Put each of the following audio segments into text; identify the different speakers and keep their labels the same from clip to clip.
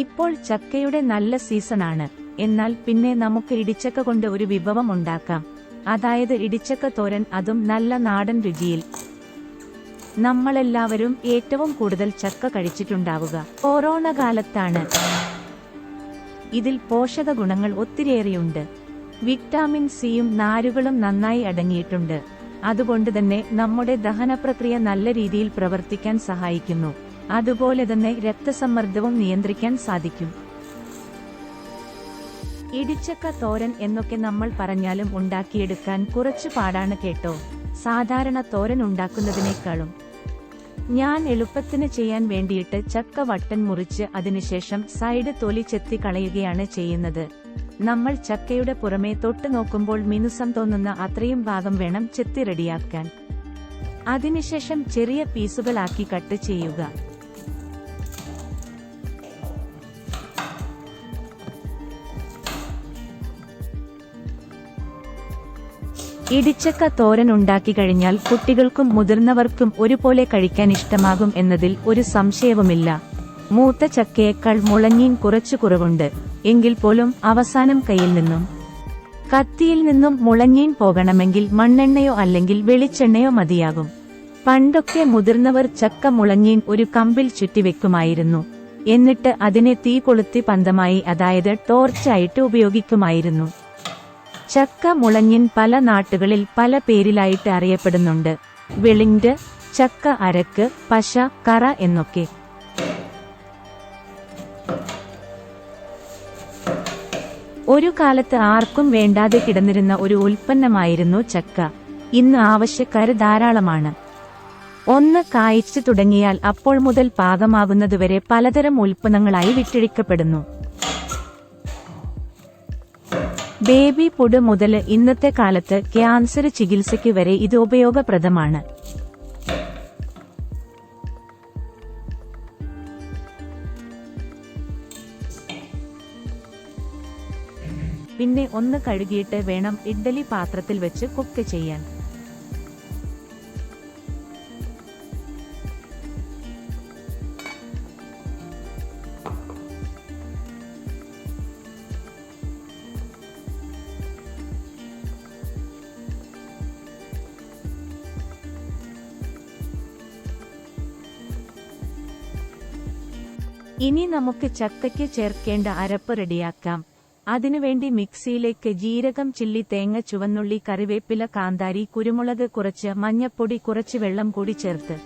Speaker 1: ഇപ്പോൾ ചക്കയുടെ നല്ല സീസണാണ്. എന്നാൽ പിന്നെ നമുക്ക് ഇടിച്ചക്ക കൊണ്ട് ഒരു വിഭവം ഉണ്ടാക്കാം. അതായത് ഇടിച്ചക്ക തോരൻ, അതും നല്ല നാടൻ രുചിയിൽ. നമ്മളെല്ലാവരും ഏറ്റവും കൂടുതൽ ചക്ക കഴിച്ചിട്ടുണ്ടാവുക കൊറോണ കാലത്താണ്. ഇതിൽ പോഷക ഗുണങ്ങൾ ഒത്തിരിയേറെയുണ്ട്. വിറ്റാമിൻ സിയും നാരുകളും നന്നായി അടങ്ങിയിട്ടുണ്ട്. അതുകൊണ്ട് തന്നെ നമ്മുടെ ദഹനപ്രക്രിയ നല്ല രീതിയിൽ പ്രവർത്തിക്കാൻ സഹായിക്കുന്നു. അതുപോലെ തന്നെ രക്തസമ്മർദ്ദവും നിയന്ത്രിക്കാൻ സാധിക്കും. ഇടിച്ചക്ക തോരൻ എന്നൊക്കെ നമ്മൾ പറഞ്ഞാലും ഉണ്ടാക്കിയെടുക്കാൻ കുറച്ചു പാടാണ് കേട്ടോ, സാധാരണ തോരൻ ഉണ്ടാക്കുന്നതിനേക്കാളും. ഞാൻ എളുപ്പത്തിന് ചെയ്യാൻ വേണ്ടിയിട്ട് ചക്ക വട്ടൻ മുറിച്ച് അതിനുശേഷം സൈഡ് തൊലി ചെത്തി കളയുകയാണ് ചെയ്യുന്നത്. നമ്മൾ ചക്കയുടെ പുറമേ തൊട്ട് നോക്കുമ്പോൾ മിനുസം തോന്നുന്ന അത്രയും ഭാഗം വേണം ചെത്തി റെഡിയാക്കാൻ. അതിനുശേഷം ചെറിയ പീസുകളാക്കി കട്ട് ചെയ്യുക. ഇടിച്ചക്ക തോരൻ ഉണ്ടാക്കി കഴിഞ്ഞാൽ കുട്ടികൾക്കും മുതിർന്നവർക്കും ഒരുപോലെ കഴിക്കാൻ ഇഷ്ടമാകും എന്നതിൽ ഒരു സംശയവുമില്ല. മൂത്ത ചക്കയേക്കാൾ മുളഞ്ഞീൻ കുറച്ചു കുറവുണ്ട്. എങ്കിൽ പോലും അവസാനം കയ്യിൽ നിന്നും കത്തിയിൽ നിന്നും മുളഞ്ഞീൻ പോകണമെങ്കിൽ മണ്ണെണ്ണയോ അല്ലെങ്കിൽ വെളിച്ചെണ്ണയോ മതിയാകും. പണ്ടൊക്കെ മുതിർന്നവർ ചക്ക മുളഞ്ഞീൻ ഒരു കമ്പിൽ ചുറ്റിവെക്കുമായിരുന്നു. എന്നിട്ട് അതിനെ തീ കൊളുത്തി പന്തമായി, അതായത് ടോർച്ചായിട്ട് ഉപയോഗിക്കുമായിരുന്നു. ചക്ക മുളഞ്ഞിൻ പല നാട്ടുകളിൽ പല പേരിലായിട്ട് അറിയപ്പെടുന്നുണ്ട്. വെളിണ്ട്, ചക്ക അരക്ക്, പശ, കറ എന്നൊക്കെ. ഒരു കാലത്ത് ആർക്കും വേണ്ടാതെ കിടന്നിരുന്ന ഒരു ഉൽപ്പന്നമായിരുന്നു ചക്ക. ഇന്ന് ആവശ്യക്കാര് ധാരാളമാണ്. ഒന്ന് കായ്ച്ചു തുടങ്ങിയാൽ അപ്പോൾ മുതൽ പാകമാകുന്നതുവരെ പലതരം ഉൽപ്പന്നങ്ങളായി വിറ്റഴിക്കപ്പെടുന്നു. ബേബി ഫുഡ് മുതൽ ഇന്നത്തെ കാലത്ത് ക്യാൻസർ ചികിത്സയ്ക്ക് വരെ ഇത് ഉപയോഗപ്രദമാണ്. പിന്നെ ഒന്ന് കഴുകിയിട്ട് വേണം ഇഡ്ഡലി പാത്രത്തിൽ വെച്ച് കുക്ക് ചെയ്യാൻ. ഇനി നമുക്ക് ചക്കയ്ക്ക് ചേർക്കേണ്ട അരപ്പ് റെഡിയാക്കാം. അതിനുവേണ്ടി മിക്സിയിലേക്ക് ജീരകം, ചില്ലി, തേങ്ങ, ചുവന്നുള്ളി, കറിവേപ്പില, കാന്താരി, കുരുമുളക് കുറച്ച്, മഞ്ഞപ്പൊടി, കുറച്ച് വെള്ളം കൂടി ചേർത്ത്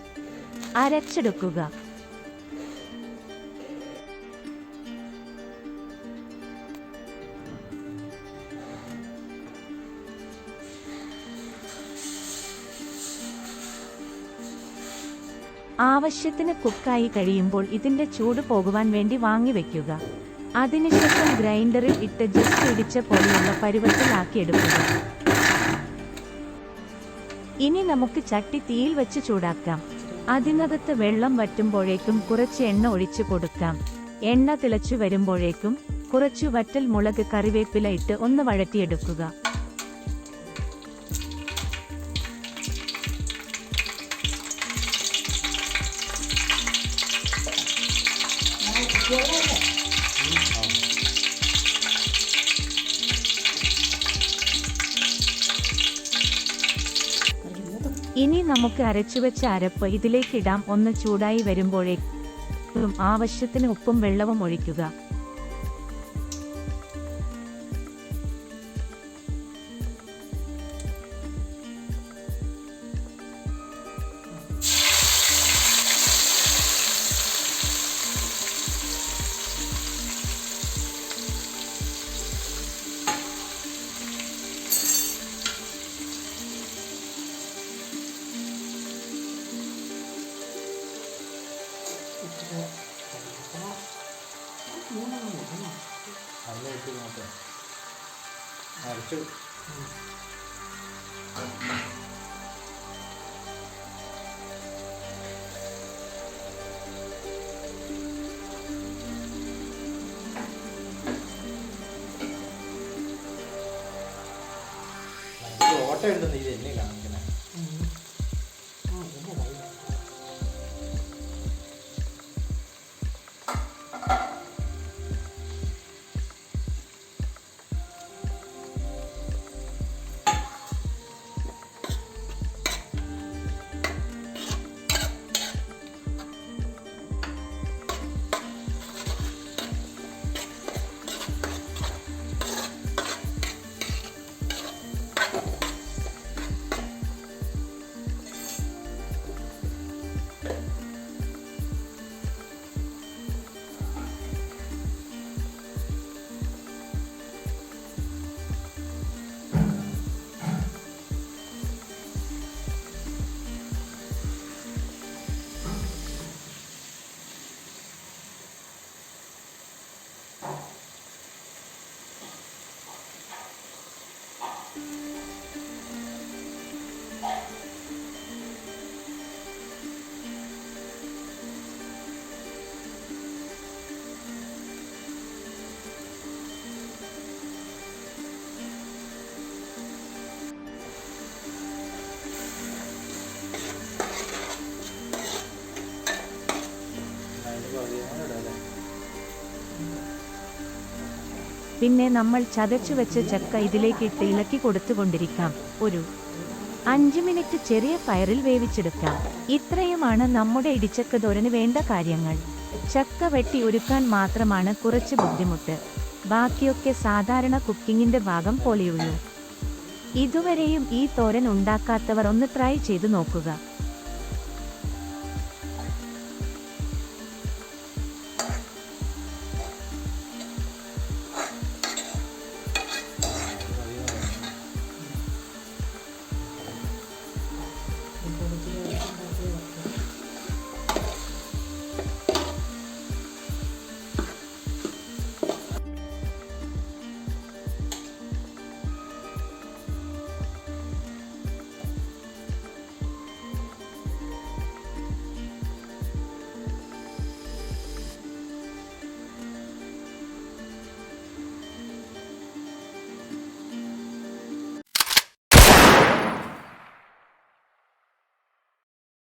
Speaker 1: അരച്ചെടുക്കുക. ആവശ്യത്തിന് കുക്കായി കഴിയുമ്പോൾ ഇതിന്റെ ചൂട് പോകുവാൻ വേണ്ടി വാങ്ങിവെക്കുക. അതിനുശേഷം ഗ്രൈൻഡറിൽ ഇട്ട് ജസ്റ്റ് ഇടിച്ച പോലെയുള്ള പരുവത്തിലാക്കിയെടുക്കുക. ഇനി നമുക്ക് ചട്ടി തീയിൽ വെച്ച് ചൂടാക്കാം. അതിനകത്ത് വെള്ളം വറ്റുമ്പോഴേക്കും കുറച്ച് എണ്ണ ഒഴിച്ചു കൊടുക്കാം. എണ്ണ തിളച്ചു വരുമ്പോഴേക്കും കുറച്ചു വറ്റൽ മുളക്, കറിവേപ്പില ഇട്ട് ഒന്ന് വഴറ്റിയെടുക്കുക. ഇനി നമുക്ക് അരച്ചുവെച്ച അരപ്പ് ഇതിലേക്കിടാം. ഒന്ന് ചൂടായി വരുമ്പോഴേക്കും ആവശ്യത്തിന് ഉപ്പും വെള്ളവും ഒഴിക്കുക.
Speaker 2: ഓട്ടയുണ്ടെന്ന് ഇത് എന്നെ കാണിക്കണേ.
Speaker 1: പിന്നെ നമ്മൾ ചതച്ചു വെച്ച ചക്ക ഇതിലേക്കിട്ട് ഇളക്കി കൊടുത്തുകൊണ്ടിരിക്കാം. ഒരു 5 മിനിറ്റ് ചെറിയ ഫയറിൽ വേവിച്ചെടുക്കാം. ഇത്രയുമാണ് നമ്മുടെ ഇടിച്ചക്ക തോരന് വേണ്ട കാര്യങ്ങൾ. ചക്ക വെട്ടി ഒരുക്കാൻ മാത്രമാണ് കുറച്ച് ബുദ്ധിമുട്ട്. ബാക്കിയൊക്കെ സാധാരണ കുക്കിങ്ങിന്റെ ഭാഗം പോലെയുള്ളൂ. ഇതുവരെയും ഈ തോരൻ ഉണ്ടാക്കാത്തവർ ഒന്ന് ട്രൈ ചെയ്തു നോക്കുക.